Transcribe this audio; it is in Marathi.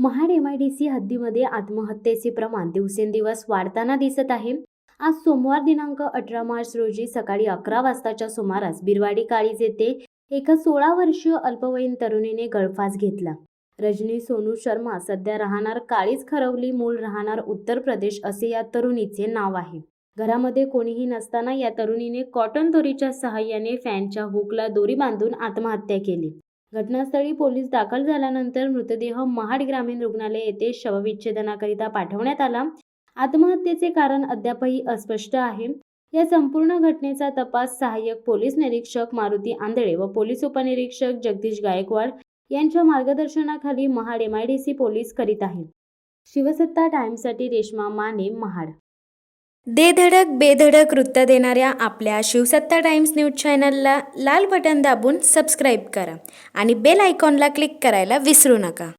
महाड MIDC हद्दीमध्ये आत्महत्येचे प्रमाण दिवसेंदिवस वाढताना दिसत आहे। आज सोमवार दिनांक 18 मार्च रोजी सकाळी 11 वाजताच्या सुमारास बिरवाडी काळीज येथे एका 16 वर्षीय अल्पवयीन तरुणीने गळफास घेतला। रजनी सोनू शर्मा सध्या राहणार काळीज खरवली, मूळ राहणार उत्तर प्रदेश असे या तरुणीचे नाव आहे। घरामध्ये कोणीही नसताना या तरुणीने कॉटन दोरीच्या सहाय्याने फॅनच्या हुकला दोरी बांधून आत्महत्या केली। घटनास्थळी पोलीस दाखल झाल्यानंतर मृतदेह महाड ग्रामीण रुग्णालय येथे शवविच्छेदनाकरिता पाठवण्यात आला। आत्महत्येचे कारण अद्यापही अस्पष्ट आहे। या संपूर्ण घटनेचा तपास सहाय्यक पोलीस निरीक्षक मारुती आंधळे व पोलीस उपनिरीक्षक जगदीश गायकवाड यांच्या मार्गदर्शनाखाली महाड MIDC पोलीस करीत आहेत। शिवसत्ता टाइम्ससाठी रेश्मा माने, महाड। दे धडक बेधडक वृत्त देणाऱ्या आपल्या शिवसत्ता टाइम्स न्यूज चॅनलला लाल बटन दाबून सबस्क्राईब करा आणि बेल आयकॉनला क्लिक करायला विसरू नका।